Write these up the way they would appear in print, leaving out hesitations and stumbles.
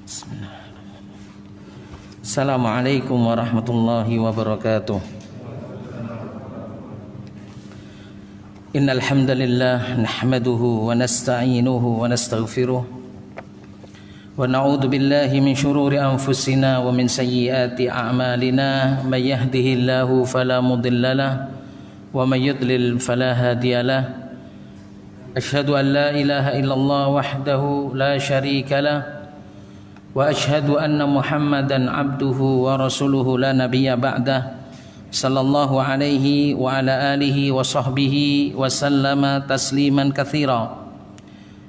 Bismillah. Assalamualaikum warahmatullahi wabarakatuh. Innal hamdalillah nahmaduhu wa nasta'inuhu wa nastaghfiruh wa na'udzu billahi min shururi anfusina wa min sayyiati a'malina may yahdihillahu fala mudhillalah wa may yudlil fala hadiyalah. Asyhadu an la ilaha illallah wahdahu la syarika lah wa asyhadu anna Muhammadan abduhu wa rasuluhu la nabiyya ba'dah sallallahu alaihi wa ala alihi wa sahbihi wa sallama tasliman katsira.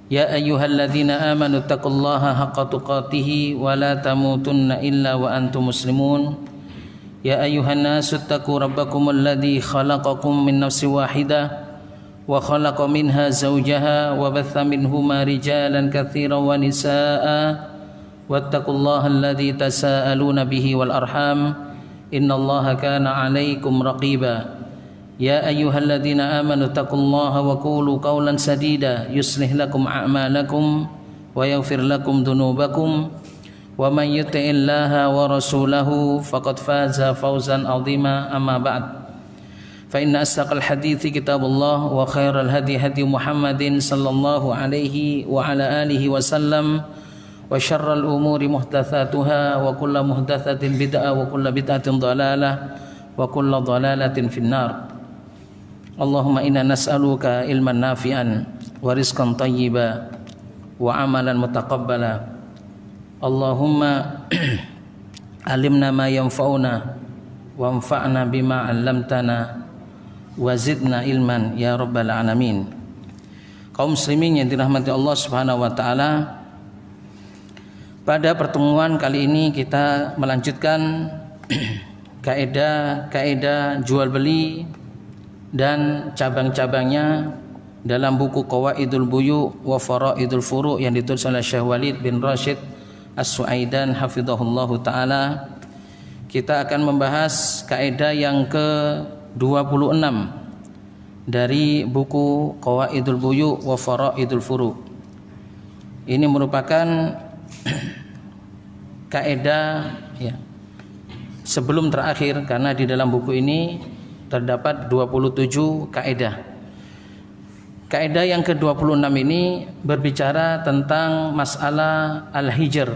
Ya ayyuhalladzina amanu taqullaha haqqa tuqatih wa la tamutunna illa wa antum muslimun. Ya ayyuhan nasu taqu rabbakumul ladzi khalaqakum min nafsin wahidah wa khalaqa minha zawjaha wa batha minhuma rijalan katsiran wa nisaa'a wattaqullaha alladzi tasaaluna bihi wal arham innallaha kana 'alaikum raqiba. Ya ayyuhalladzina amanu taqullaha wa qulu qawlan sadida yuslih lakum a'malakum wa yaghfir lakum dhunubakum wa man yuti'illaha wa rasulahu faqad faza fawzan 'azima. Amma ba'd, fa inna asdaqal hadithi kitabullah wa khairal hadi hadi Muhammadin sallallahu alaihi wa ala alihi wasallam wa syarral umuri muhdatsatuha wa kullu muhdatsatin bid'ah wa kullu bid'atin dhalalah wa kullu dhalalatin finnar. Allahumma inna nas'aluka ilman nafi'an wa rizqan thayyiban wa amalan mutaqabbala. Allahumma alimna ma yanfa'una wa anfa'na bima 'allamtana wa zidna ilman ya rabbal alamin. Kaum muslimin yang dirahmati Allah Subhanahu wa taala, pada pertemuan kali ini kita melanjutkan kaidah jual beli dan cabang-cabangnya dalam buku Qawaidul Buyu' wa Faraidul Furu' yang ditulis oleh Syekh Walid bin Rashid As-Suaidan hafizahullahu taala. Kita akan membahas kaidah yang ke-26 dari buku Qawaidul Buyu' wa Faraidul Furu'. Ini merupakan kaidah ya, sebelum terakhir, karena di dalam buku ini terdapat 27 kaidah. Kaidah yang ke-26 ini berbicara tentang masalah al-hijr,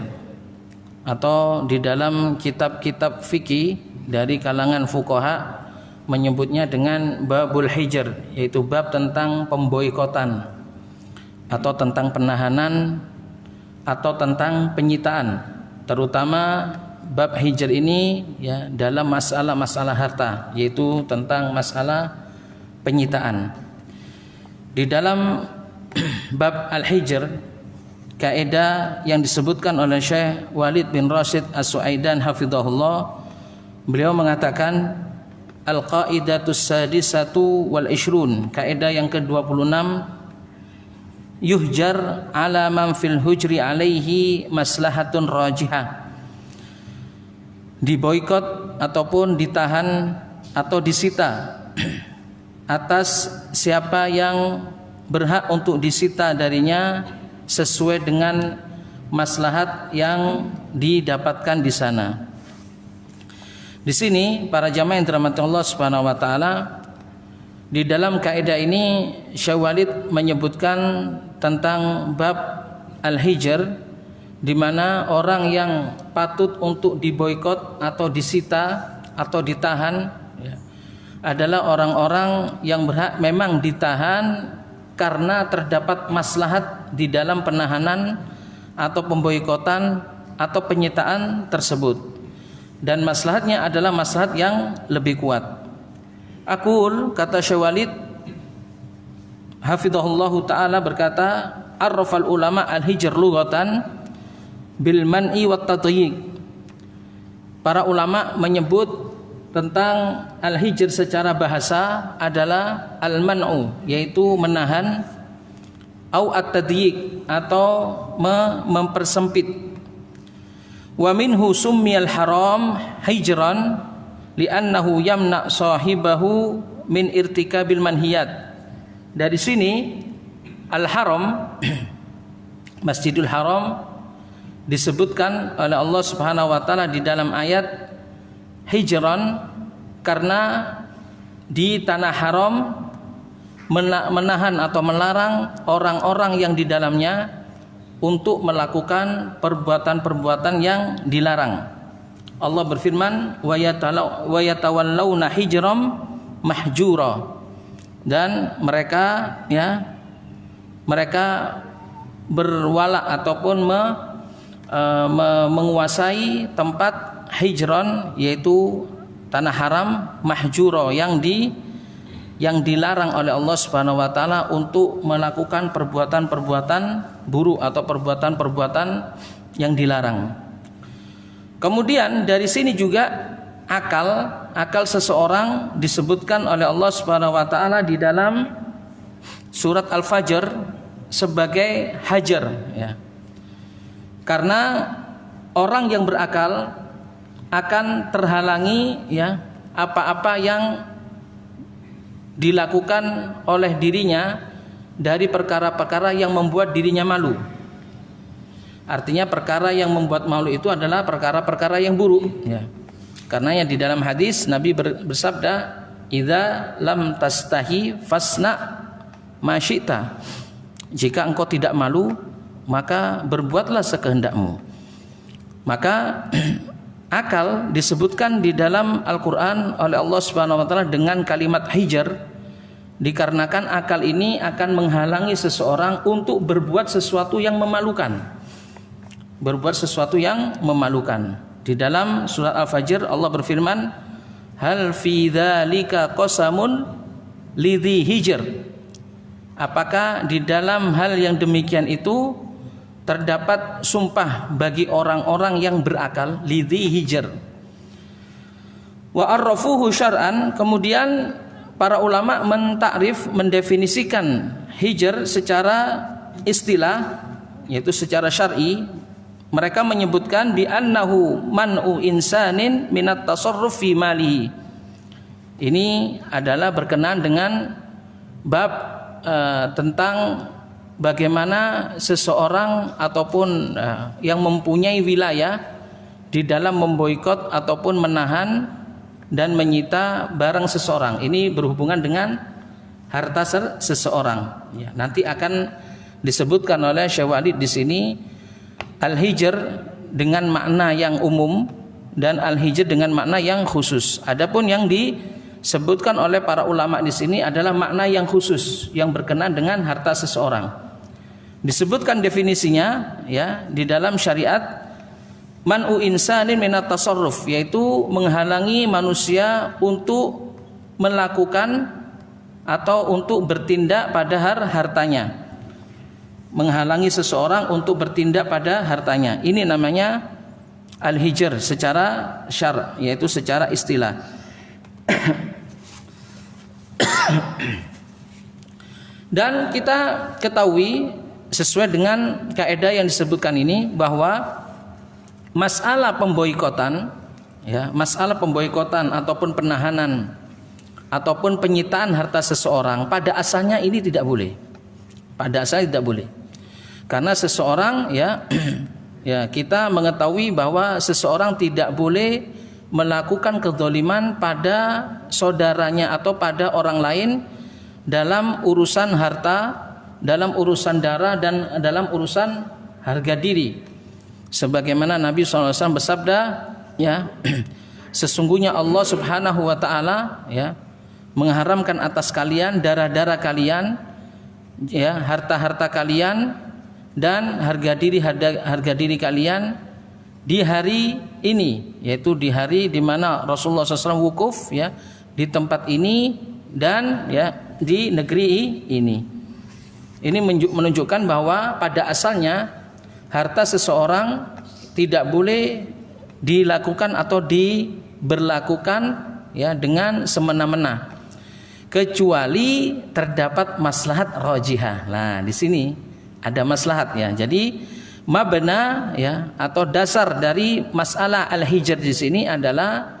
atau di dalam kitab-kitab fikih dari kalangan fuqaha menyebutnya dengan babul hijr, yaitu bab tentang pemboikotan atau tentang penahanan atau tentang penyitaan, terutama bab hijr ini ya dalam masalah-masalah harta, yaitu tentang masalah penyitaan. Di dalam bab al-hijr, kaidah yang disebutkan oleh Syekh Walid bin Rashid As-Suaidan hafizahullah, beliau mengatakan al-qaidatus sadisatu wal ishrun, kaidah yang ke-26, yuhjar ala man fil hujri alaihi maslahatun rajihah, diboikot ataupun ditahan atau disita atas siapa yang berhak untuk disita darinya sesuai dengan maslahat yang didapatkan di sana. Di sini para jamaah yang dirahmati Allah Subhanahu wa taala, di dalam kaidah ini Syekh Walid menyebutkan tentang bab al-hijr, di mana orang yang patut untuk diboikot atau disita atau ditahan ya, adalah orang-orang yang berhak memang ditahan karena terdapat maslahat di dalam penahanan atau pemboikotan atau penyitaan tersebut, dan maslahatnya adalah maslahat yang lebih kuat. Aqul, kata Syekh Walid hafizahullahu taala, berkata, arrafal ulama al-hijr lughatan bil man'i wat tadyiq. Para ulama menyebut tentang al-hijr secara bahasa adalah al-man'u, yaitu menahan, au at-tadyiq, atau mempersempit. Wa minhu summiyal haram hijran li'annahu yamna sahibahu min irtikabil manhiyat. Dari sini al-haram, Masjidul Haram disebutkan oleh Allah Subhanahu wa taala di dalam ayat hijran karena di tanah haram menahan atau melarang orang-orang yang di dalamnya untuk melakukan perbuatan-perbuatan yang dilarang. Allah berfirman wa yatawallawna hijram mahjura, dan mereka berwala ataupun menguasai tempat hijron, yaitu tanah haram, mahjura yang dilarang oleh Allah Subhanahu wa taala untuk melakukan perbuatan-perbuatan buruk atau perbuatan-perbuatan yang dilarang. Kemudian dari sini juga akal seseorang disebutkan oleh Allah Subhanahu wa taala di dalam surat Al-Fajr sebagai hajar, ya. Karena orang yang berakal akan terhalangi, ya, apa-apa yang dilakukan oleh dirinya dari perkara-perkara yang membuat dirinya malu. Artinya perkara yang membuat malu itu adalah perkara-perkara yang buruk, ya. Karena yang di dalam hadis Nabi bersabda, "Idza lam tastahi fasna ma syi'ta." Jika engkau tidak malu, maka berbuatlah sekehendakmu. Maka akal disebutkan di dalam Al-Quran oleh Allah Subhanahu wa taala dengan kalimat hijar, dikarenakan akal ini akan menghalangi seseorang untuk berbuat sesuatu yang memalukan. Berbuat sesuatu yang memalukan. Di dalam surat Al-Fajr Allah berfirman, "Hal fi dzalika qasamun lidzi hijr." Apakah di dalam hal yang demikian itu terdapat sumpah bagi orang-orang yang berakal, lidzi hijr. Wa arrafuhu syar'an, kemudian para ulama mendefinisikan hijr secara istilah, yaitu secara syar'i. Mereka menyebutkan bi annahu man'u insanin minat tasarruf fi malihi. Ini adalah berkenaan dengan bab tentang bagaimana seseorang ataupun yang mempunyai wilayah di dalam memboikot ataupun menahan dan menyita barang seseorang. Ini berhubungan dengan harta seseorang. Ya, nanti akan disebutkan oleh Syekh Walid di sini al-hijr dengan makna yang umum dan al-hijr dengan makna yang khusus. Adapun yang disebutkan oleh para ulama di sini adalah makna yang khusus yang berkenaan dengan harta seseorang. Disebutkan definisinya, ya, di dalam syariat, man'u insanin minat tasarruf, yaitu menghalangi manusia untuk melakukan atau untuk bertindak pada hartanya. Menghalangi seseorang untuk bertindak pada hartanya. Ini namanya al-hijr secara syar', yaitu secara istilah. Dan kita ketahui sesuai dengan kaidah yang disebutkan ini bahwa masalah pemboikotan, ya, masalah pemboikotan ataupun penahanan ataupun penyitaan harta seseorang pada asalnya ini tidak boleh. Pada asalnya tidak boleh. Karena seseorang, ya, ya, kita mengetahui bahwa seseorang tidak boleh melakukan kezaliman pada saudaranya atau pada orang lain dalam urusan harta, dalam urusan darah, dan dalam urusan harga diri. Sebagaimana Nabi SAW bersabda, ya, sesungguhnya Allah Subhanahu wa taala, ya, mengharamkan atas kalian darah-darah kalian, ya, harta-harta kalian dan harga diri kalian di hari ini, yaitu di hari di mana Rasulullah SAW wukuf, ya, di tempat ini dan, ya, di negeri ini. Ini menunjukkan bahwa pada asalnya harta seseorang tidak boleh dilakukan atau diberlakukan, ya, dengan semena-mena, kecuali terdapat maslahat rajihah. Nah, di sini ada maslahatnya. Jadi mabna, ya, atau dasar dari masalah al-hijr di sini adalah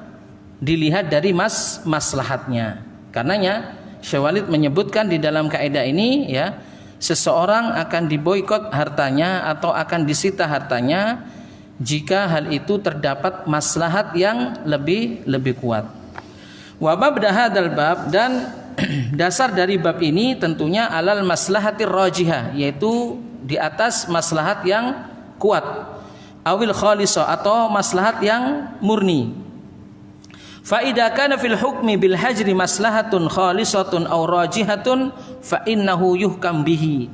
dilihat dari maslahatnya. Karenanya Syekh Walid menyebutkan di dalam kaidah ini, ya, seseorang akan diboikot hartanya atau akan disita hartanya jika hal itu terdapat maslahat yang lebih kuat. Wa mabda hadzal bab, dan dasar dari bab ini tentunya alal maslahatir rajihah, yaitu di atas maslahat yang kuat, awil khalisah, atau maslahat yang murni. Fa idza kana fil hukmi bil hajri maslahatun khalisatun aw rajihatun fa innahu yuhkam bihi.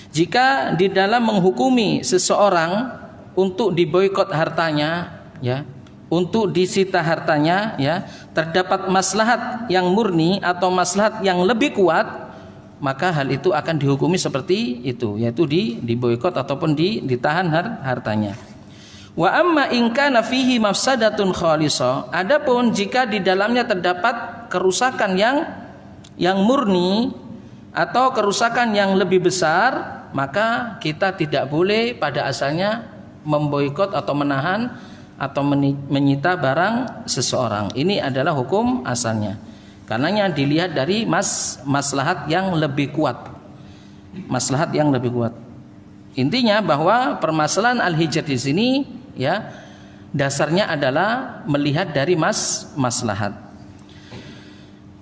Jika di dalam menghukumi seseorang untuk diboikot hartanya, ya, untuk disita hartanya, ya, terdapat maslahat yang murni atau maslahat yang lebih kuat, maka hal itu akan dihukumi seperti itu, yaitu diboikot ataupun ditahan hartanya. Wa amma in kana fihi mafsadatun khalisah, adapun jika di dalamnya terdapat kerusakan yang murni atau kerusakan yang lebih besar, maka kita tidak boleh pada asalnya memboikot atau menahan atau menyita barang seseorang. Ini adalah hukum asalnya. Karenanya dilihat dari maslahat yang lebih kuat. Maslahat yang lebih kuat. Intinya bahwa permasalahan al-hijr di sini, ya, dasarnya adalah melihat dari maslahat.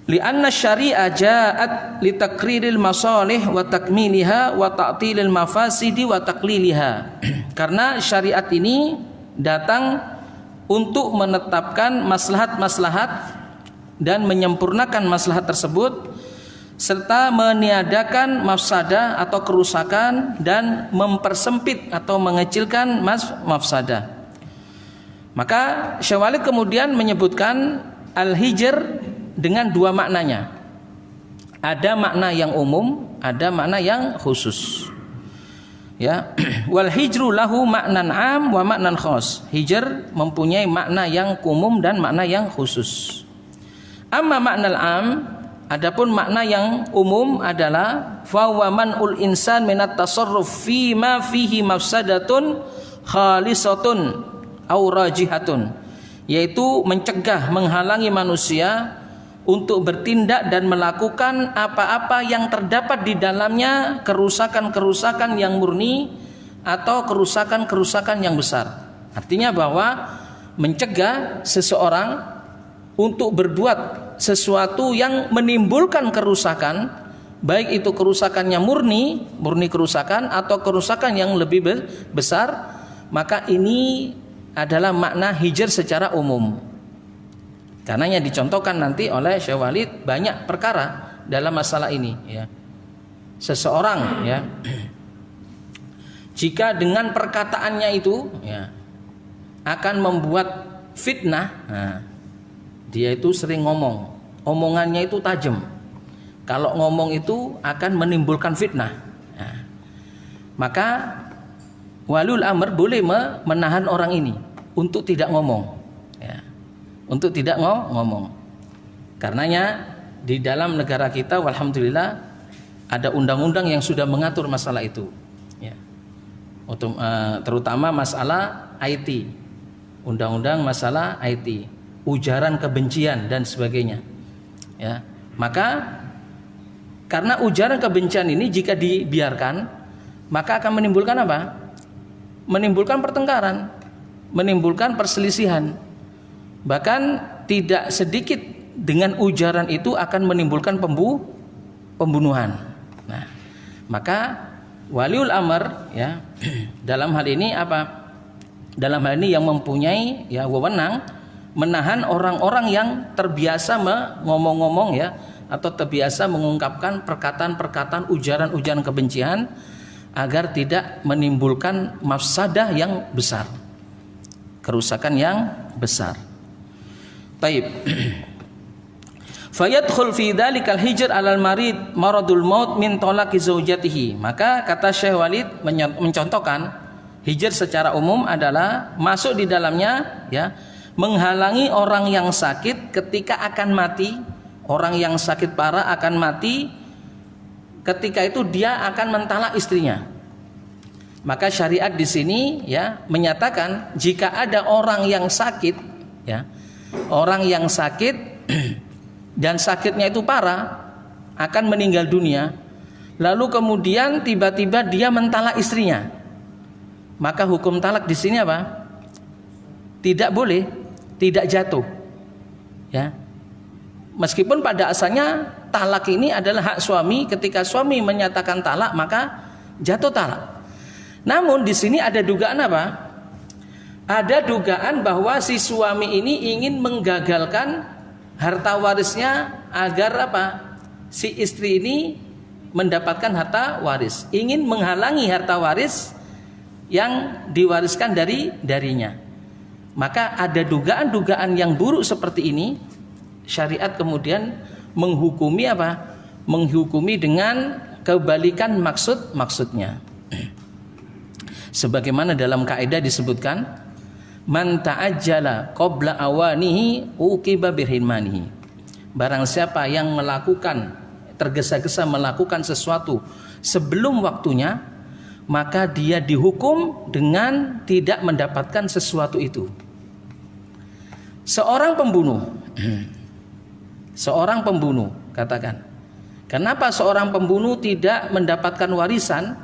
Li'anna syari'a ja'at litakriril masalih wa takmiliha wa ta'tilil mafasidi wa taqliliha. Karena syariat ini datang untuk menetapkan maslahat-maslahat dan menyempurnakan maslahat tersebut, serta meniadakan mafsadah atau kerusakan dan mempersempit atau mengecilkan mafsadah. Maka Syekh Walid kemudian menyebutkan al-hijr dengan dua maknanya. Ada makna yang umum, ada makna yang khusus. Ya, wal hijru lahu maknan am wa maknan khos. Hijr mempunyai makna yang umum dan makna yang khusus. Amma maknal am, adapun makna yang umum adalah fa wa man'ul insan minat tasarruf fi ma fihi mafsadatun khalisatun aw rajihatun, yaitu mencegah, menghalangi manusia untuk bertindak dan melakukan apa-apa yang terdapat di dalamnya kerusakan-kerusakan yang murni atau kerusakan-kerusakan yang besar. Artinya bahwa mencegah seseorang untuk berbuat sesuatu yang menimbulkan kerusakan, baik itu kerusakannya murni kerusakan atau kerusakan yang lebih besar, maka ini adalah makna hijr secara umum. Karenanya dicontohkan nanti oleh Syekh Walid banyak perkara dalam masalah ini, ya. Seseorang, ya, jika dengan perkataannya itu, ya, akan membuat fitnah, nah, dia itu sering ngomong, omongannya itu tajam. Kalau ngomong itu akan menimbulkan fitnah, nah, maka waliul amr boleh menahan orang ini untuk tidak ngomong, ya, untuk tidak ngomong. Karenanya di dalam negara kita, alhamdulillah, ada undang-undang yang sudah mengatur masalah itu, ya. Terutama masalah IT, undang-undang masalah IT, ujaran kebencian dan sebagainya, ya. Maka karena ujaran kebencian ini jika dibiarkan, maka akan menimbulkan apa? Menimbulkan pertengkaran, menimbulkan perselisihan. Bahkan tidak sedikit dengan ujaran itu akan menimbulkan pembunuhan. Nah, maka waliul amr, ya, dalam hal ini apa? Dalam hal ini yang mempunyai, ya, wewenang menahan orang-orang yang terbiasa ngomong-ngomong, ya, atau terbiasa mengungkapkan perkataan-perkataan ujaran-ujaran kebencian agar tidak menimbulkan mafsadah yang besar, kerusakan yang besar. Taib. Fayadkhul fi dzalikal hijr 'alal marid maradul maut min talaqi zaujatihi. Maka kata Syekh Walid mencontohkan hijr secara umum adalah masuk di dalamnya, ya, menghalangi orang yang sakit ketika akan mati. Orang yang sakit parah akan mati, ketika itu dia akan mentalak istrinya. Maka syariat di sini, ya, menyatakan jika ada orang yang sakit, ya, orang yang sakit dan sakitnya itu parah, akan meninggal dunia, lalu kemudian tiba-tiba dia mentalak istrinya, maka hukum talak di sini apa? Tidak boleh, tidak jatuh. Ya. Meskipun pada asalnya talak ini adalah hak suami, ketika suami menyatakan talak maka jatuh talak. Namun di sini ada dugaan apa? Ada dugaan bahwa si suami ini ingin menggagalkan harta warisnya agar apa? Si istri ini mendapatkan harta waris, ingin menghalangi harta waris yang diwariskan darinya. Maka ada dugaan-dugaan yang buruk seperti ini, syariat kemudian menghukumi apa? Menghukumi dengan kebalikan maksudnya. Sebagaimana dalam kaidah disebutkan, man ta'ajjala qabla awanihi uqiba birhimanihi. Barang siapa yang melakukan, tergesa-gesa melakukan sesuatu sebelum waktunya, maka dia dihukum dengan tidak mendapatkan sesuatu itu. Seorang pembunuh, katakan, kenapa seorang pembunuh tidak mendapatkan warisan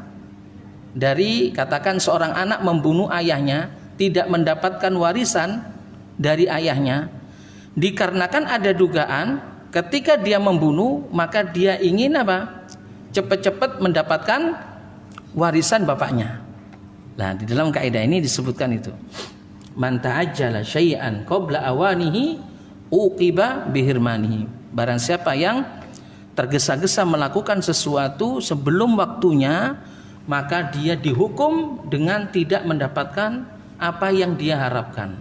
dari, katakan seorang anak membunuh ayahnya, tidak mendapatkan warisan dari ayahnya, dikarenakan ada dugaan ketika dia membunuh maka dia ingin apa? Cepat-cepat mendapatkan warisan bapaknya. Nah, di dalam kaidah ini disebutkan itu. Man ta'ajjala syai'an qabla awanihi uqiba bihirmanihi. Barang siapa yang tergesa-gesa melakukan sesuatu sebelum waktunya, maka dia dihukum dengan tidak mendapatkan apa yang dia harapkan.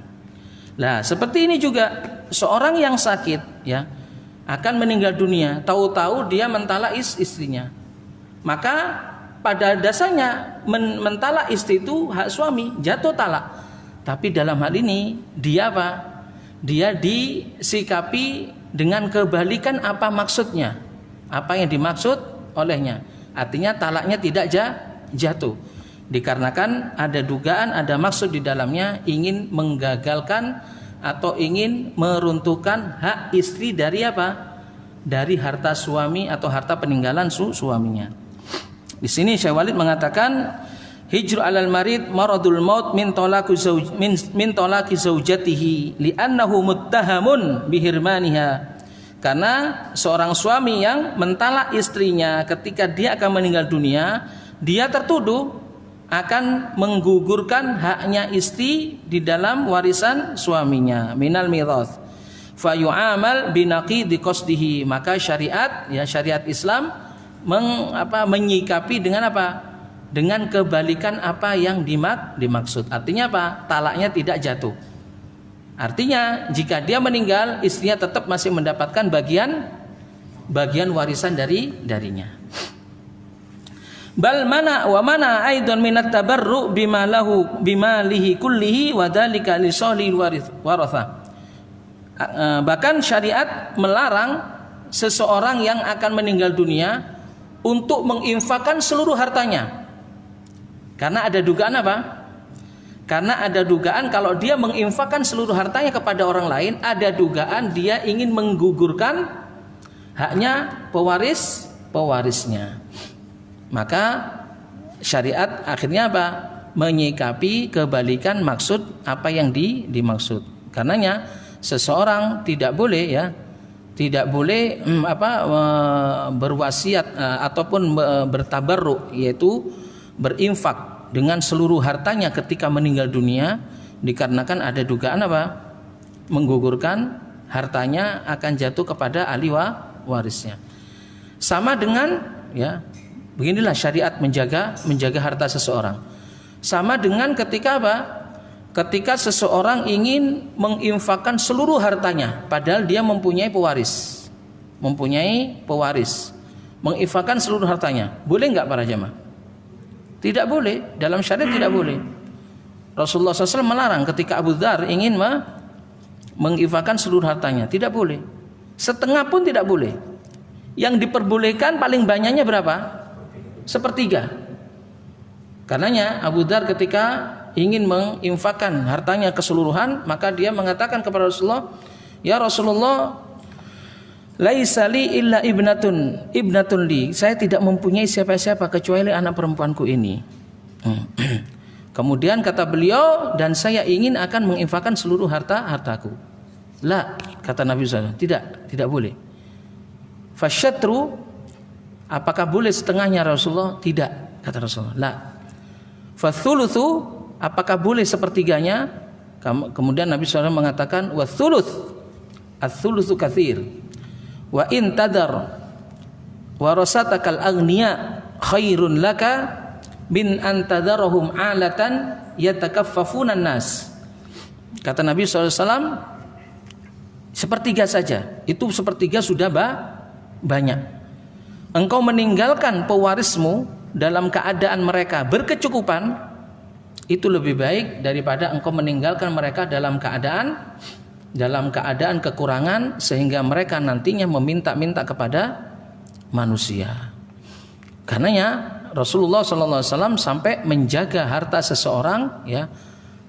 Nah, seperti ini juga seorang yang sakit ya, akan meninggal dunia, tahu-tahu dia mentalak istrinya. Maka pada dasarnya mentalak istri itu hak suami, jatuh talak. Tapi dalam hal ini dia apa? Dia disikapi dengan kebalikan apa maksudnya, apa yang dimaksud olehnya. Artinya talaknya tidak jatuh, dikarenakan ada dugaan, ada maksud di dalamnya, ingin menggagalkan atau ingin meruntuhkan hak istri dari apa? Dari harta suami atau harta peninggalan suaminya. Di sini Syekh Walid mengatakan, hijru alal marid maradul maut min talaqi zaujatihi li'annahu muttahamun bihirmaniha. Karena seorang suami yang mentalak istrinya ketika dia akan meninggal dunia, dia tertuduh akan menggugurkan haknya istri di dalam warisan suaminya, minal mirath. Fa yu'amal binaqidi qasdihi. Maka syariat Islam menyikapi dengan apa? Dengan kebalikan apa yang dimaksud. Artinya apa? Talaknya tidak jatuh. Artinya jika dia meninggal, istrinya tetap masih mendapatkan bagian warisan darinya. Bal mana aidan minat tabarru bimalihi kullihi wa dzalika li salihil waratha. Bahkan syariat melarang seseorang yang akan meninggal dunia untuk menginfakkan seluruh hartanya. Karena ada dugaan apa? Karena ada dugaan kalau dia menginfakkan seluruh hartanya kepada orang lain, ada dugaan dia ingin menggugurkan haknya pewarisnya. Maka syariat akhirnya apa? Menyikapi kebalikan maksud apa yang dimaksud. Karenanya seseorang tidak boleh berwasiat ataupun bertabarruk, yaitu berinfak dengan seluruh hartanya ketika meninggal dunia, dikarenakan ada dugaan apa? Menggugurkan hartanya akan jatuh kepada ahli warisnya. Sama dengan ya, beginilah syariat menjaga harta seseorang. Sama dengan ketika apa? Ketika seseorang ingin menginfakkan seluruh hartanya padahal dia mempunyai pewaris. Menginfakkan seluruh hartanya. Boleh enggak para jamaah? Tidak boleh, dalam syariat tidak boleh. Rasulullah SAW melarang ketika Abu Dzar ingin menginfakkan seluruh hartanya, tidak boleh. Setengah pun tidak boleh. Yang diperbolehkan paling banyaknya berapa? 1/3. Karenanya Abu Dzar ketika ingin menginfakkan hartanya keseluruhan, maka dia mengatakan kepada Rasulullah, ya Rasulullah, laisa li illa ibnatun li, saya tidak mempunyai siapa-siapa kecuali anak perempuanku ini. Kemudian kata beliau, dan saya ingin akan menginfakkan seluruh hartaku. La, kata Nabi SAW, tidak boleh. Fasyatru, apakah boleh setengahnya Rasulullah? Tidak, kata Rasulullah. La. Fathuluthu, apakah boleh sepertiganya? Kemudian Nabi SAW mengatakan, wa thuluth, ats-thuluthu katsir. Wa in tadar warasatakal aghniya khairun laka min antadarahum alatan yatakaffafunan nas. Kata Nabi SAW, sepertiga saja, itu sepertiga sudah banyak. Engkau meninggalkan pewarismu dalam keadaan mereka berkecukupan, itu lebih baik daripada engkau meninggalkan mereka dalam keadaan kekurangan sehingga mereka nantinya meminta-minta kepada manusia. Karenanya Rasulullah SAW sampai menjaga harta seseorang, ya,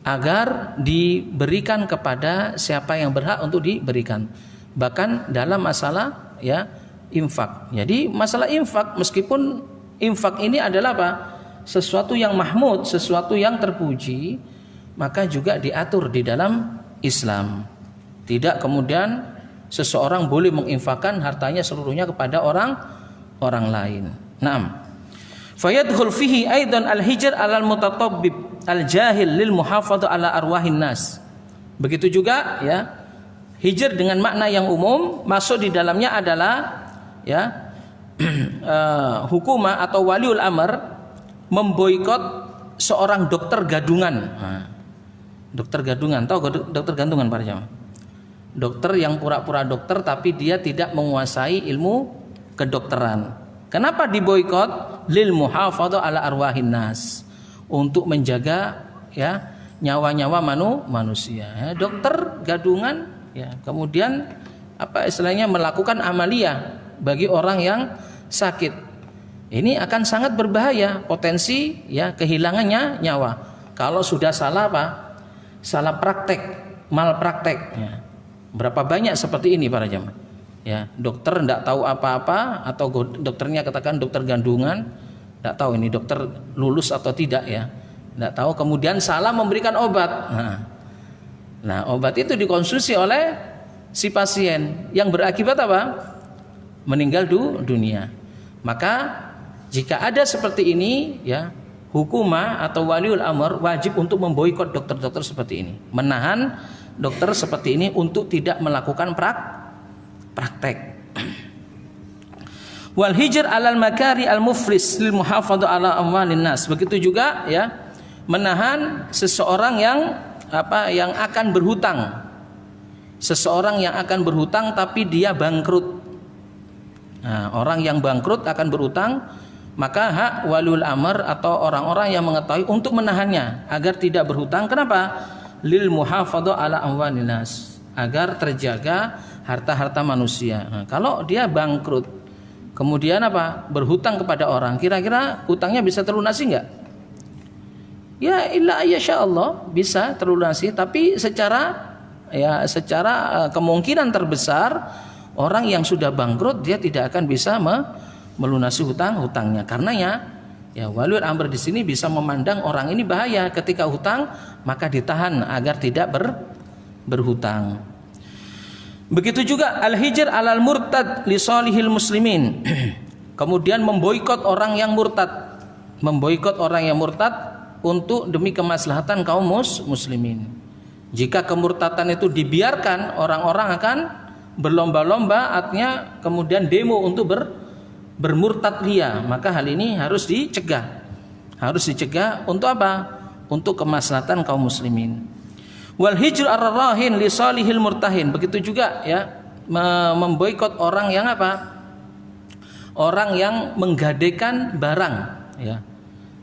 agar diberikan kepada siapa yang berhak untuk diberikan. Bahkan dalam masalah, ya, infak. Jadi masalah infak, meskipun infak ini adalah apa? Sesuatu yang mahmud, sesuatu yang terpuji, maka juga diatur di dalam Islam. Tidak kemudian seseorang boleh menginfakkan hartanya seluruhnya kepada orang lain. Naam. Fayadkhul fihi aidan al-hijr 'alal mutatabbib al-jahil lil muhafadzah 'ala arwahin nas. Begitu juga, ya, hijr dengan makna yang umum, masuk di dalamnya adalah, ya, hukumah atau waliul amr memboikot seorang dokter gadungan. Dokter gadungan, tahu dokter gadungan para jamaah? Dokter yang pura-pura dokter tapi dia tidak menguasai ilmu kedokteran. Kenapa diboikot? Lil muhafadzah ala arwahin nas, untuk menjaga, ya, nyawa-nyawa manusia. Ya, dokter gadungan, ya, kemudian apa istilahnya melakukan amaliyah bagi orang yang sakit. Ini akan sangat berbahaya, potensi, ya, kehilangannya nyawa. Kalau sudah salah apa? Salah praktek, malpraktek. Ya. Berapa banyak seperti ini para jamaah? Ya, dokter tidak tahu apa-apa, atau dokternya katakan dokter gandungan, tidak tahu ini dokter lulus atau tidak, ya, tidak tahu, kemudian salah memberikan obat. Nah, obat itu dikonsumsi oleh si pasien yang berakibat apa? Meninggal dunia. Maka jika ada seperti ini, ya, hukumah atau waliul amr wajib untuk memboikot dokter-dokter seperti ini, menahan dokter seperti ini untuk tidak melakukan praktek. Wal hijr 'alal makari al muflis lil muhafadzah 'ala amwalin nas. Begitu juga, ya, menahan seseorang yang akan berhutang. Seseorang yang akan berhutang tapi dia bangkrut. Nah, orang yang bangkrut akan berhutang, maka hak waliul amr atau orang-orang yang mengetahui untuk menahannya agar tidak berhutang. Kenapa? Lil muhafadzah 'ala amwalin nas, agar terjaga harta-harta manusia. Nah, kalau dia bangkrut, kemudian apa? Berhutang kepada orang, kira-kira hutangnya bisa terlunasi enggak? Ya, illa ayyasha Allah, bisa terlunasi, tapi secara kemungkinan terbesar orang yang sudah bangkrut dia tidak akan bisa melunasi hutangnya. Karenanya, ya, waliul amr di sini bisa memandang orang ini bahaya ketika hutang, maka ditahan agar tidak berhutang. Begitu juga al-hijr 'alal murtad li salihil muslimin. Kemudian memboikot orang yang murtad. Memboikot orang yang murtad untuk demi kemaslahatan kaum muslimin. Jika kemurtadan itu dibiarkan, orang-orang akan berlomba-lomba, artinya kemudian demo untuk bermurtad ria. Maka hal ini harus dicegah. Harus dicegah untuk apa? Untuk kemaslahatan kaum muslimin. Wal hijr ar-rahin li salihil murtahin. Begitu juga, ya, memboikot orang yang apa? Orang yang menggadaikan barang, ya.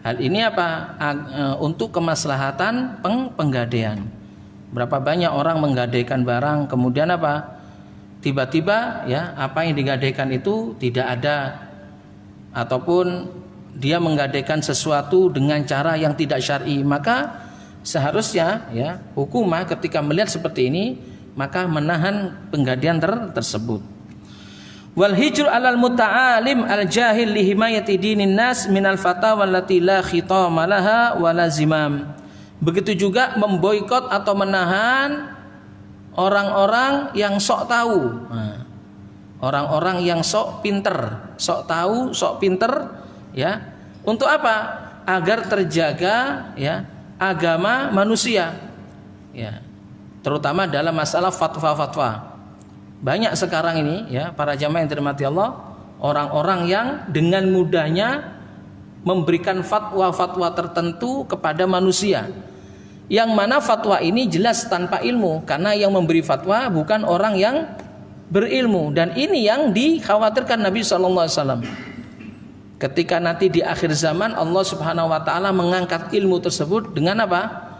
Hal ini apa? Untuk kemaslahatan penggadaian. Berapa banyak orang menggadaikan barang, kemudian apa? Tiba-tiba, ya, apa yang digadaikan itu tidak ada, ataupun dia menggadaikan sesuatu dengan cara yang tidak syar'i, maka seharusnya, ya, hukumah ketika melihat seperti ini maka menahan penggadaian tersebut. Wal hijru 'alal muta'alim al-jahil li himayati dinin nas minal fatawa allati la khitama laha wa la zimam. Begitu juga memboikot atau menahan orang-orang yang sok tahu. Orang-orang yang sok pinter, sok tahu, sok pinter, ya. Untuk apa? Agar terjaga, ya, agama manusia, ya. Terutama dalam masalah fatwa-fatwa. Banyak sekarang ini, ya, para jamaah yang dirahmati Allah, orang-orang yang dengan mudahnya memberikan fatwa-fatwa tertentu kepada manusia. Yang mana fatwa ini jelas tanpa ilmu, karena yang memberi fatwa bukan orang yang berilmu, dan ini yang dikhawatirkan Nabi SAW. Ketika nanti di akhir zaman Allah Subhanahu wa taala mengangkat ilmu tersebut dengan apa?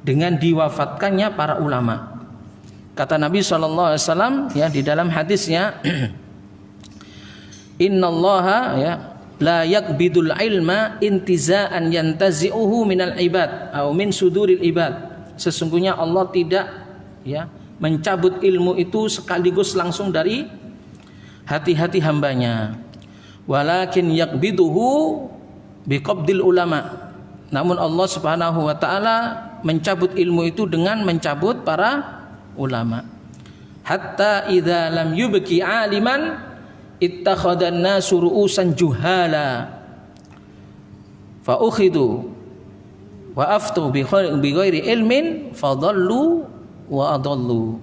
Dengan diwafatkannya para ulama. Kata Nabi SAW, ya, di dalam hadisnya, Innallaha, ya, la yakbidul ilma intiza'an yantazi'uhu minal ibad atau min suduril ibad. Sesungguhnya Allah tidak, ya, mencabut ilmu itu sekaligus langsung dari hati-hati hambanya. Walakin yakbiduhu biqabdil ulama. Namun Allah Subhanahu wa taala mencabut ilmu itu dengan mencabut para ulama. Hatta idza lam yubki aliman ittakhadhan nasu ru'usan juhala fa ukhidu wa aftu bi ghairi ilmin fadallu wa adallu.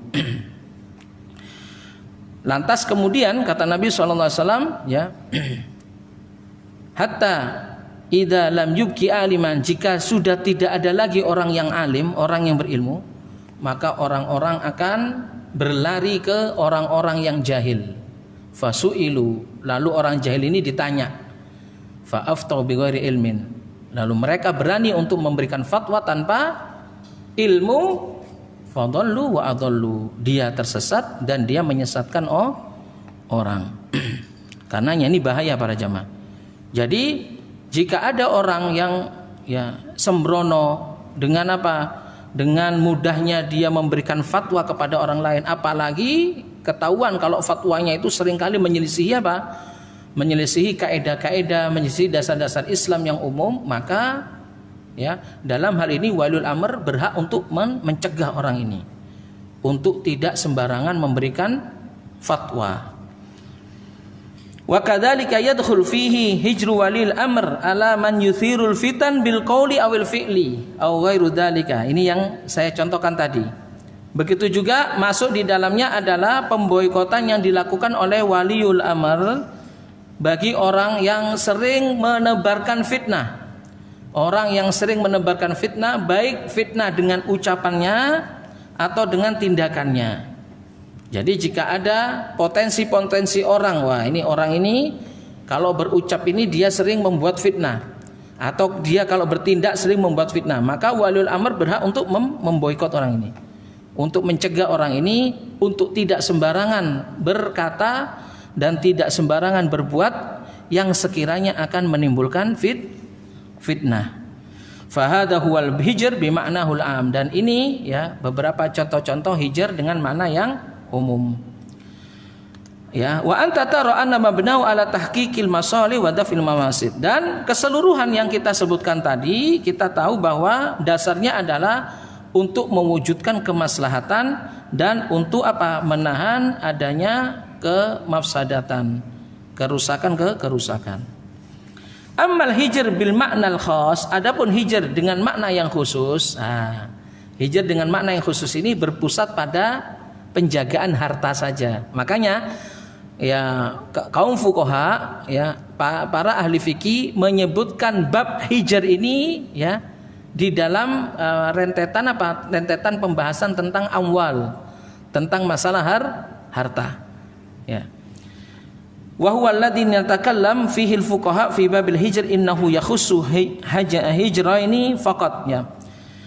Lantas kemudian kata Nabi SAW, ya, hatta idza lam yubki aliman, jika sudah tidak ada lagi orang yang alim, orang yang berilmu, maka orang-orang akan berlari ke orang-orang yang jahil. Fasu'ilu, lalu orang jahil ini ditanya, fa'aftau bighairi ilmin, lalu mereka berani untuk memberikan fatwa tanpa ilmu. Fadallu wa adallu, dia tersesat dan dia menyesatkan orang. Karenanya ini bahaya para jamaah. Jadi jika ada orang yang, ya, sembrono dengan apa? Dengan mudahnya dia memberikan fatwa kepada orang lain, apalagi ketahuan kalau fatwanya itu seringkali menyelisihi apa? Menyelisihi kaidah-kaidah, menyelisihi dasar-dasar Islam yang umum, maka, ya, dalam hal ini waliul amr berhak untuk mencegah orang ini untuk tidak sembarangan memberikan fatwa. Wa kadzalika yadkhul fihi hijru walil amr ala man yuthirul fitan bil qauli awil fi'li aw ghairu dzalika. Ini yang saya contohkan tadi. Begitu juga masuk di dalamnya adalah pemboikotan yang dilakukan oleh waliul amr bagi orang yang sering menebarkan fitnah. Orang yang sering menebarkan fitnah, baik fitnah dengan ucapannya atau dengan tindakannya. Jadi jika ada potensi-potensi orang, wah ini orang ini kalau berucap ini dia sering membuat fitnah, atau dia kalau bertindak sering membuat fitnah, maka waliul amr berhak untuk memboikot orang ini, untuk mencegah orang ini untuk tidak sembarangan berkata dan tidak sembarangan berbuat yang sekiranya akan menimbulkan fitnah. Fahadha huwal hijr bimaknahul am, dan ini, ya, beberapa contoh-contoh hijr dengan makna yang umum. Ya, wa anta tara anna mabnau ala tahqiqil masalih wa daf'il mawasid. Dan keseluruhan yang kita sebutkan tadi, kita tahu bahwa dasarnya adalah untuk mewujudkan kemaslahatan dan untuk apa? Menahan adanya kemafsadatan, kerusakan. Ammal hijr bil maknal khas, adapun hijr dengan makna yang khusus. Hijr dengan makna yang khusus ini berpusat pada penjagaan harta saja. Makanya, ya, kaum fuqaha, ya, para ahli fikih menyebutkan bab hijr ini, ya, di dalam rentetan pembahasan tentang amwal, tentang masalah harta, ya. Wa huwa alladhi yatakallam fihi al-fuqaha fi babil hijr innahu yakhussu hijraini faqat, ya.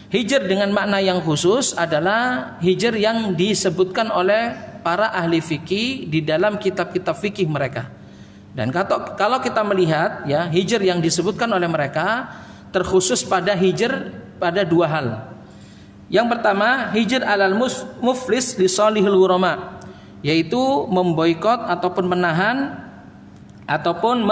Hijr dengan makna yang khusus adalah hijr yang disebutkan oleh para ahli fikih di dalam kitab-kitab fikih mereka. Dan kalau kita melihat, ya, hijr yang disebutkan oleh mereka terkhusus pada hijr pada dua hal. Yang pertama, hijr alal muflis li salihil ghurama, yaitu memboikot ataupun menahan ataupun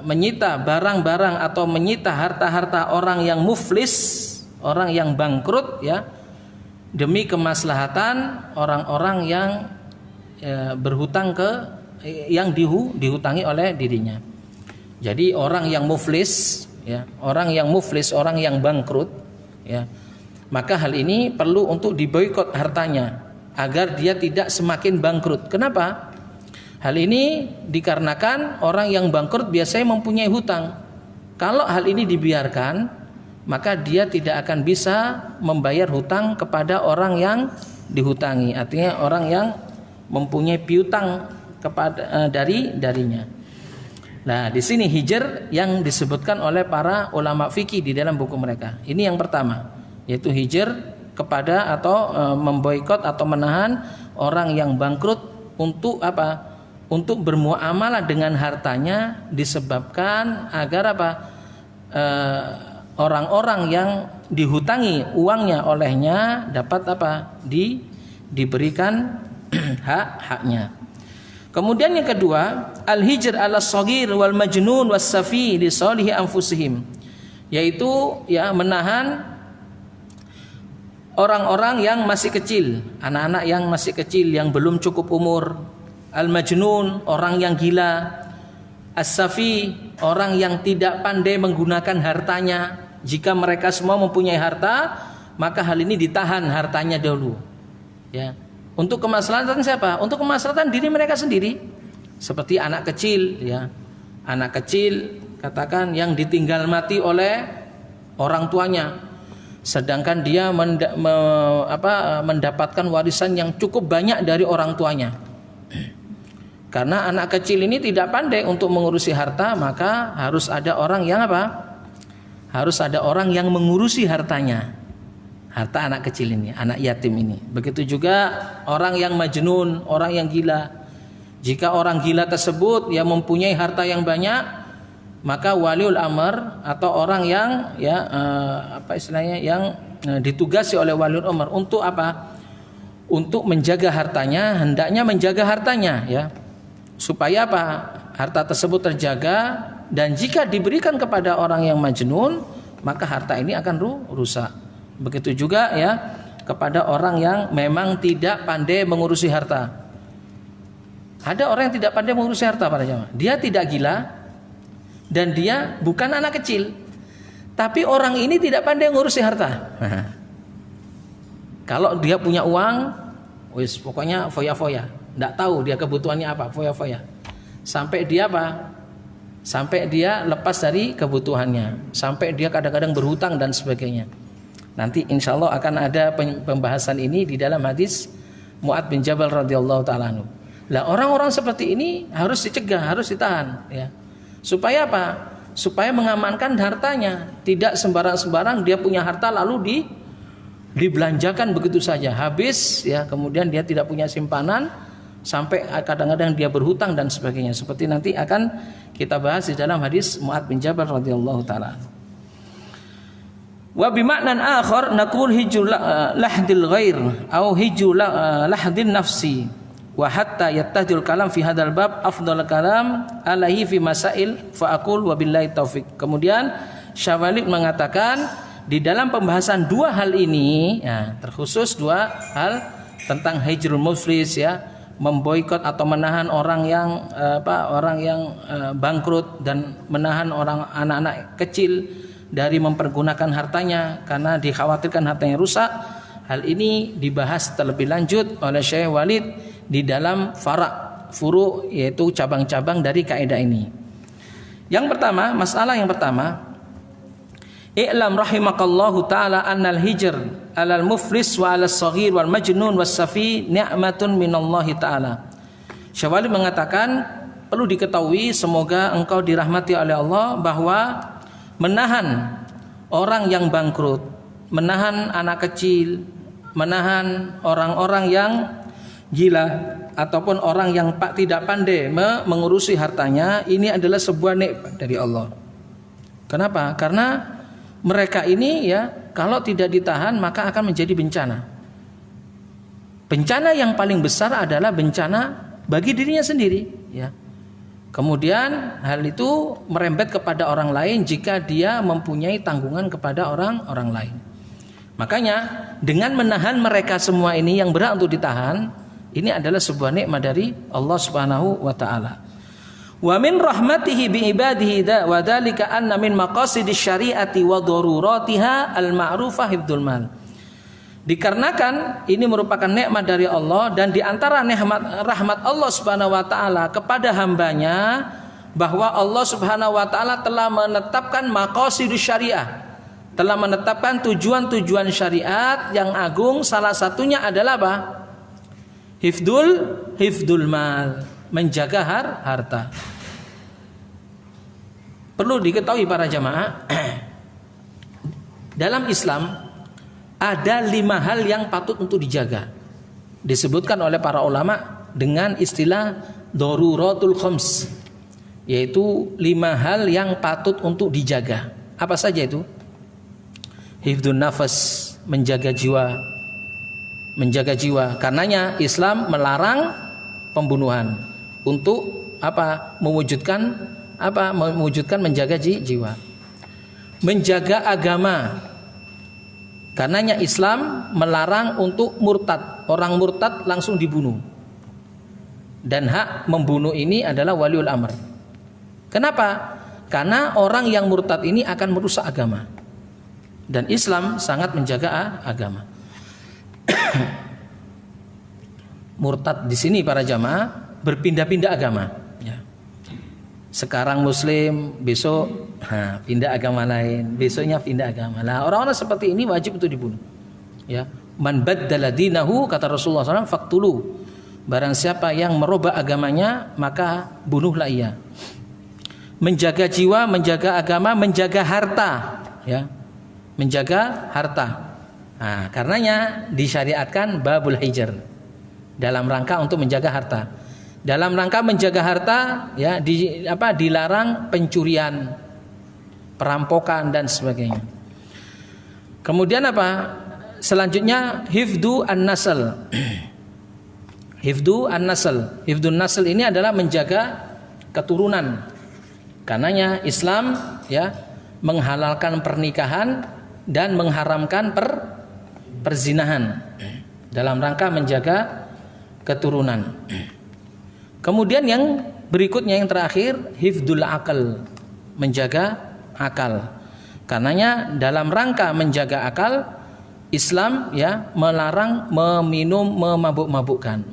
menyita barang-barang atau menyita harta-harta orang yang muflis, orang yang bangkrut ya, demi kemaslahatan orang-orang yang berhutang yang dihutangi oleh dirinya. Jadi orang yang muflis ya, orang yang bangkrut ya, maka hal ini perlu untuk diboikot hartanya agar dia tidak semakin bangkrut. Kenapa? Hal ini dikarenakan orang yang bangkrut biasanya mempunyai hutang. Kalau hal ini dibiarkan, maka dia tidak akan bisa membayar hutang kepada orang yang dihutangi. Artinya orang yang mempunyai piutang kepada darinya. Nah, di sini hijr yang disebutkan oleh para ulama fikih di dalam buku mereka. Ini yang pertama, yaitu hijr kepada atau memboikot atau menahan orang yang bangkrut untuk apa? Untuk bermuamalah dengan hartanya, disebabkan agar apa? Orang-orang yang dihutangi uangnya olehnya dapat apa? Diberikan hak-haknya. Kemudian yang kedua, al-hijr ala shaghir wal majnun was safi li salihi anfusihim, yaitu ya menahan orang-orang yang masih kecil, anak-anak yang masih kecil yang belum cukup umur, al-majnun orang yang gila, as-safi orang yang tidak pandai menggunakan hartanya. Jika mereka semua mempunyai harta, maka hal ini ditahan hartanya dulu. Ya. Untuk kemaslahatan siapa? Untuk kemaslahatan diri mereka sendiri. Seperti anak kecil, ya. Anak kecil katakan yang ditinggal mati oleh orang tuanya, sedangkan dia mendapatkan warisan yang cukup banyak dari orang tuanya. Karena anak kecil ini tidak pandai untuk mengurusi harta, maka harus ada orang yang harus ada orang yang mengurusi hartanya. Harta anak kecil ini, anak yatim ini. Begitu juga orang yang majnun, orang yang gila. Jika orang gila tersebut yang mempunyai harta yang banyak, maka waliul amr atau orang yang yang ditugasi oleh waliul amr untuk apa? Untuk menjaga hartanya, hendaknya menjaga hartanya ya. Supaya apa? Harta tersebut terjaga, dan jika diberikan kepada orang yang majnun, maka harta ini akan rusak. Begitu juga ya kepada orang yang memang tidak pandai mengurusi harta. Ada orang yang tidak pandai mengurusi harta para jamaah. Dia tidak gila dan dia bukan anak kecil, tapi orang ini tidak pandai mengurusi harta. Kalau dia punya uang, wis pokoknya foya-foya, tidak tahu dia kebutuhannya apa, foya-foya. Sampai dia Sampai dia lepas dari kebutuhannya, sampai dia kadang-kadang berhutang dan sebagainya. Nanti insya Allah akan ada pembahasan ini di dalam hadis Mu'adz bin Jabal radhiyallahu ta'ala anhu. Lah orang-orang seperti ini harus dicegah, harus ditahan ya. Supaya apa? Supaya mengamankan hartanya. Tidak sembarang-sembarang dia punya harta lalu dibelanjakan begitu saja, habis ya, kemudian dia tidak punya simpanan, sampai kadang-kadang dia berhutang dan sebagainya. Seperti nanti akan kita bahas di dalam hadis Mu'adz bin Jabal radhiyallahu ta'ala. Wa bimaknan akhar naqul hijul lahdil ghair au hijul lahdin nafsi wa hatta yattadil kalam fi hadzal bab afdal kalam alaihi fi masail fa aqul wa billahi taufik. Kemudian Syawalid mengatakan di dalam pembahasan dua hal ini ya, terkhusus dua hal tentang hijrul muflis ya, memboikot atau menahan orang yang bangkrut dan menahan orang anak-anak kecil dari mempergunakan hartanya karena dikhawatirkan hartanya rusak. Hal ini dibahas terlebih lanjut oleh Syekh Walid di dalam furu, yaitu cabang-cabang dari kaidah ini. Yang pertama, masalah yang pertama, i'lam rahimakallahu ta'ala annal hijr alal muflis wa alas saghir wal majnun was safi ni'matun minallahi ta'ala. Syekh Walid mengatakan, perlu diketahui, semoga engkau dirahmati oleh Allah, bahwa menahan orang yang bangkrut, menahan anak kecil, menahan orang-orang yang gila ataupun orang yang tidak pandai mengurusi hartanya, ini adalah sebuah nikmat dari Allah. Kenapa? Karena mereka ini ya, kalau tidak ditahan maka akan menjadi bencana. Bencana yang paling besar adalah bencana bagi dirinya sendiri, ya. Kemudian hal itu merembet kepada orang lain jika dia mempunyai tanggungan kepada orang lain. Makanya dengan menahan mereka semua ini yang berat untuk ditahan, ini adalah sebuah nikmat dari Allah Subhanahu wa taala. Wa min rahmatihi bi ibadihi wa dzalika anna min maqasidisy syariati wa daruratiha al-ma'rufah hifdzul mal. Dikarenakan ini merupakan nikmat dari Allah dan diantara nikmat rahmat Allah Subhanahu wa taala kepada hambanya bahwa Allah Subhanahu wa taala telah menetapkan maqasidus syariah, telah menetapkan tujuan-tujuan syariat yang agung. Salah satunya adalah apa? Hifdzul mal, menjaga harta. Perlu diketahui para jamaah, dalam Islam ada 5 hal yang patut untuk dijaga. Disebutkan oleh para ulama dengan istilah daruratul khams, yaitu 5 hal yang patut untuk dijaga. Apa saja itu? Hifdzun nafas, menjaga jiwa. Karenanya Islam melarang pembunuhan untuk apa? Mewujudkan menjaga jiwa. Menjaga agama. Karenanya Islam melarang untuk murtad. Orang murtad langsung dibunuh. Dan hak membunuh ini adalah waliul amr. Kenapa? Karena orang yang murtad ini akan merusak agama. Dan Islam sangat menjaga agama. Murtad di sini para jamaah berpindah-pindah agama. Ya. Sekarang Muslim, besok pindah agama lain, besoknya pindah agama. Nah, orang-orang seperti ini wajib untuk dibunuh. Ya, man baddala dinahu, kata Rasulullah SAW, faqtulu. Barang siapa yang merubah agamanya, maka bunuhlah ia. Menjaga jiwa, menjaga agama, menjaga harta, ya. Menjaga harta. Nah, karenanya disyariatkan babul hijr dalam rangka untuk menjaga harta. Dalam rangka menjaga harta, ya, dilarang pencurian, perampokan dan sebagainya. Kemudian apa? Selanjutnya hifdzu an-nasl. Hifdzus nasl ini adalah menjaga keturunan. Karenanya Islam, ya, menghalalkan pernikahan dan mengharamkan perzinahan dalam rangka menjaga keturunan. Kemudian yang berikutnya, yang terakhir, hifdzul akal, menjaga akal. Karenanya dalam rangka menjaga akal, Islam, ya, melarang meminum memabuk-mabukan.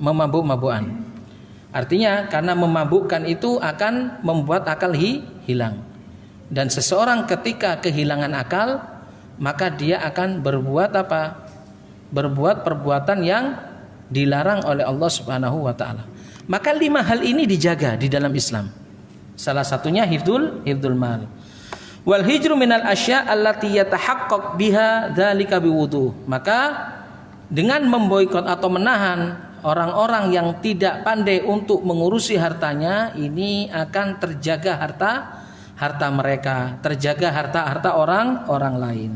Artinya karena memabukkan itu akan membuat akal hilang. Dan seseorang ketika kehilangan akal, maka dia akan berbuat apa? Berbuat perbuatan yang dilarang oleh Allah Subhanahu wa taala. Maka 5 hal ini dijaga di dalam Islam. Salah satunya hifdzul mal. Wal hijru minal asya' allati yatahaqqaq biha dzalika biwudu. Maka dengan memboikot atau menahan orang-orang yang tidak pandai untuk mengurusi hartanya, ini akan terjaga harta mereka, terjaga harta orang lain.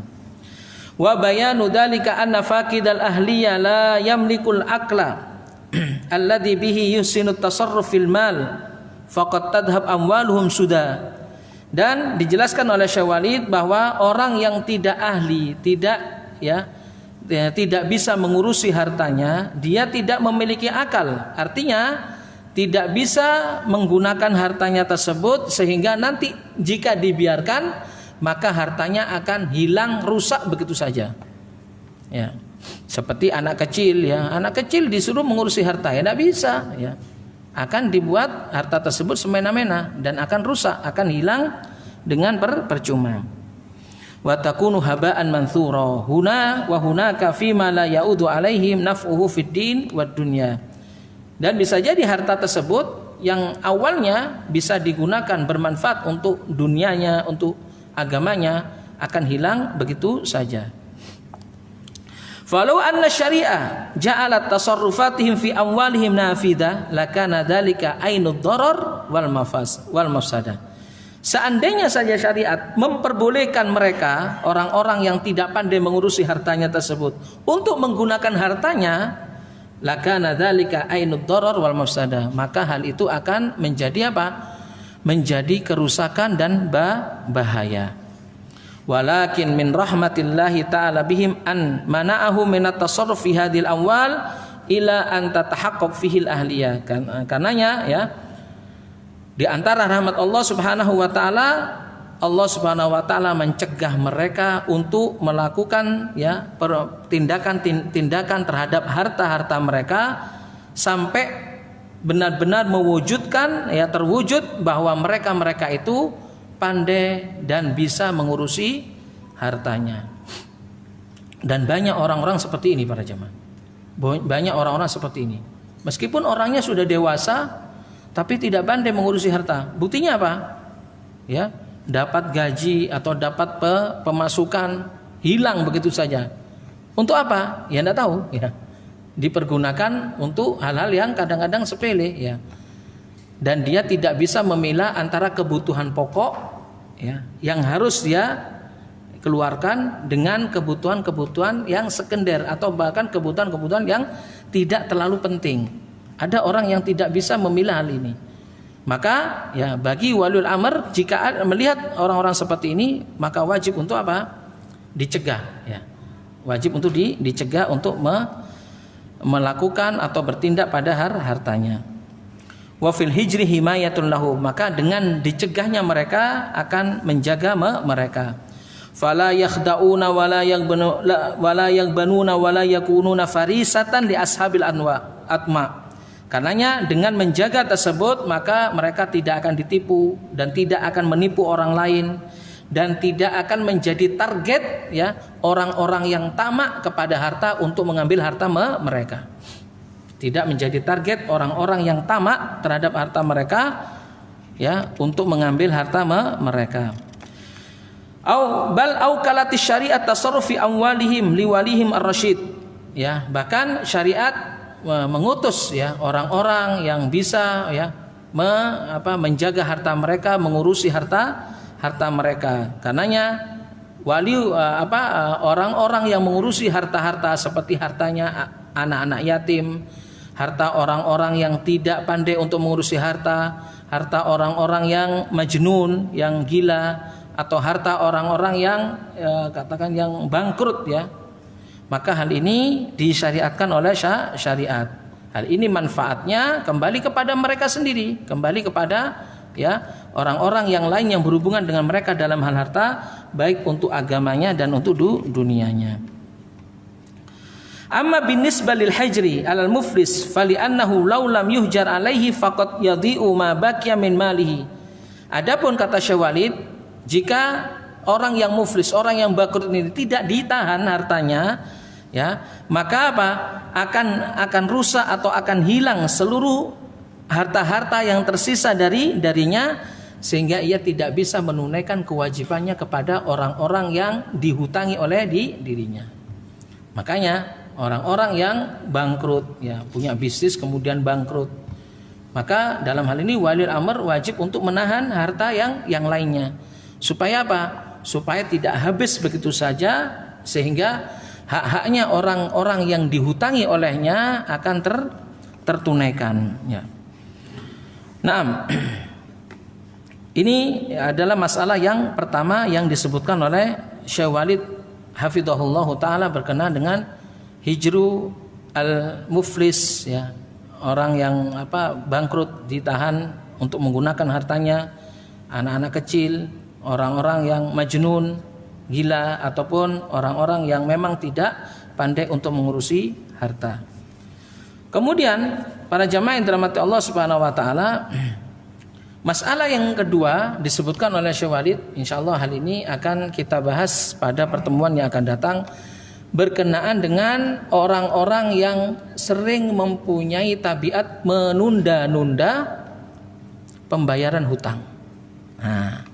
Wa bayanu dzalika anna faqidal ahliya la yamlikul aqla alladhi bihi yusinu tasarruf fil mal faqad tadhhab amwaluhum suda. Dan dijelaskan oleh Syekh Walid bahwa orang yang tidak ahli, tidak bisa mengurusi hartanya, dia tidak memiliki akal. Artinya tidak bisa menggunakan hartanya tersebut, sehingga nanti jika dibiarkan maka hartanya akan hilang, rusak begitu saja. Ya. Seperti anak kecil, ya. Anak kecil disuruh mengurusi harta, ya tidak bisa, ya. Akan dibuat harta tersebut semena-mena dan akan rusak, akan hilang dengan percuma. Wa takunu haba'an manthura huna wa hunaka fima la ya'udu alaihim naf'uhu fid din wad dunya. Dan bisa jadi harta tersebut yang awalnya bisa digunakan bermanfaat untuk dunianya, untuk agamanya, akan hilang begitu saja. Falau anna syariah ja'alat tasarrufatihim fi amwalihim nafidah lakana dzalika ainud darar wal mafsadah. Seandainya saja syariat memperbolehkan mereka, orang-orang yang tidak pandai mengurusi hartanya tersebut, untuk menggunakan hartanya, lakana dzalika ainud darar wal mafsadah, maka hal itu akan menjadi apa? Menjadi kerusakan dan bahaya. Walakin min rahmatillahi ta'ala bihim an mana'ahu min at-tasarruf fi hadhil amwal ila an tatahaqqaq fihi al-ahliyah. Karenanya ya, di antara rahmat Allah Subhanahu wa taala, Allah Subhanahu wa taala mencegah mereka untuk melakukan ya tindakan terhadap harta-harta mereka sampai benar-benar mewujudkan ya, terwujud bahwa mereka itu pandai dan bisa mengurusi hartanya. Dan banyak orang-orang seperti ini para jemaah. Banyak orang-orang seperti ini. Meskipun orangnya sudah dewasa tapi tidak pandai mengurusi harta. Buktinya apa? Ya, dapat gaji atau dapat pemasukan hilang begitu saja. Untuk apa? Ya enggak tahu ya. Dipergunakan untuk hal-hal yang kadang-kadang sepele ya. Dan dia tidak bisa memilah antara kebutuhan pokok ya, yang harus dia keluarkan dengan kebutuhan-kebutuhan yang sekunder atau bahkan kebutuhan-kebutuhan yang tidak terlalu penting. Ada orang yang tidak bisa memilah hal ini. Maka ya bagi waliul amr jika melihat orang-orang seperti ini, maka wajib untuk apa? Dicegah ya. Wajib untuk dicegah untuk melakukan atau bertindak pada hartanya. Wa fil hijri himayatun lahu, maka dengan dicegahnya mereka akan menjaga mereka. Fala yakhda'una wala yaghbanuna wala yakununa farisatan li ashabil atma. Karenanya dengan menjaga tersebut maka mereka tidak akan ditipu dan tidak akan menipu orang lain dan tidak akan menjadi target ya orang-orang yang tamak kepada harta untuk mengambil harta mereka. Tidak menjadi target orang-orang yang tamak terhadap harta mereka ya untuk mengambil harta mereka. Au kalati syariat tasarruf fi amwalihim liwalihim ar-rasyid. Ya, bahkan syariat mengutus ya orang-orang yang bisa ya menjaga harta mereka, mengurusi harta mereka. Karenanya orang-orang yang mengurusi harta-harta seperti hartanya anak-anak yatim, harta orang-orang yang tidak pandai untuk mengurusi harta orang-orang yang majnun, yang gila, atau harta orang-orang yang katakan yang bangkrut ya. Maka hal ini disyariatkan oleh syariat. Hal ini manfaatnya kembali kepada mereka sendiri, kembali kepada ya orang-orang yang lain yang berhubungan dengan mereka dalam hal harta, baik untuk agamanya dan untuk dunianya. Amma binisbah lil hajri alal muflis fali annahu law lam yuhjar alaihi faqad yadhi'u ma baqiya min malihi. Adapun kata Syekh Walid, jika orang yang muflis, orang yang bangkrut ini tidak ditahan hartanya ya, maka apa? akan rusak atau akan hilang seluruh harta-harta yang tersisa darinya, sehingga ia tidak bisa menunaikan kewajibannya kepada orang-orang yang dihutangi oleh dirinya. Makanya orang-orang yang bangkrut ya, punya bisnis kemudian bangkrut, maka dalam hal ini waliul amr wajib untuk menahan harta yang lainnya. Supaya apa? Supaya tidak habis begitu saja, sehingga hak-haknya orang-orang yang dihutangi olehnya akan tertunaikan ya. Nah, ini adalah masalah yang pertama yang disebutkan oleh Syekh Walid hafizahullah taala berkenaan dengan hijru al-muflis ya, orang yang bangkrut ditahan untuk menggunakan hartanya, anak-anak kecil, orang-orang yang majnun, gila, ataupun orang-orang yang memang tidak pandai untuk mengurusi harta. Kemudian para jamaah yang dirahmati Allah Subhanahu wa taala, masalah yang kedua disebutkan oleh Syekh Walid, insyaallah hal ini akan kita bahas pada pertemuan yang akan datang, berkenaan dengan orang-orang yang sering mempunyai tabiat menunda-nunda pembayaran hutang. Nah,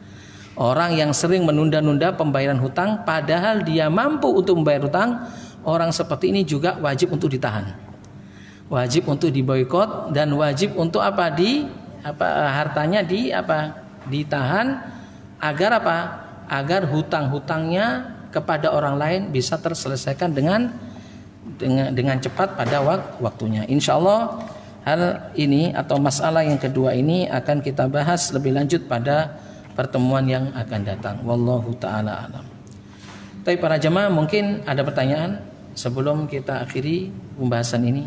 orang yang sering menunda-nunda pembayaran hutang padahal dia mampu untuk membayar hutang, orang seperti ini juga wajib untuk ditahan. Wajib untuk diboikot dan wajib untuk hartanya ditahan agar agar hutang-hutangnya kepada orang lain bisa terselesaikan dengan dengan cepat pada waktunya. Insyaallah hal ini atau masalah yang kedua ini akan kita bahas lebih lanjut pada pertemuan yang akan datang. Wallahu taala alam. Tapi para jemaah mungkin ada pertanyaan sebelum kita akhiri pembahasan ini.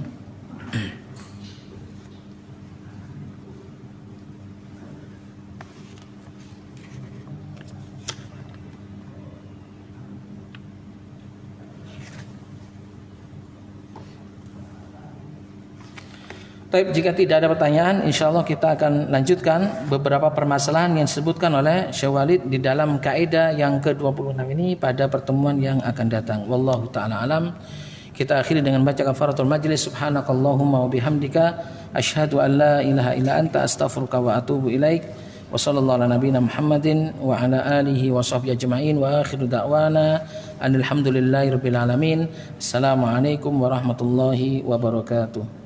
Tapi jika tidak ada pertanyaan, insya Allah kita akan lanjutkan beberapa permasalahan yang disebutkan oleh Syekh Walid di dalam kaidah yang ke-26 ini pada pertemuan yang akan datang. Wallahu ta'ala alam. Kita akhiri dengan baca kafaratul majlis. Subhanakallahumma wa bihamdika asyhadu an la ilaha illa anta astaghfiruka wa atubu ilaik. Wa sallallahu ala nabiyyina Muhammadin wa ala alihi wa sahbihi ajma'in wa akhiru da'wana alhamdulillahi rabbil alamin. Assalamualaikum warahmatullahi wabarakatuh.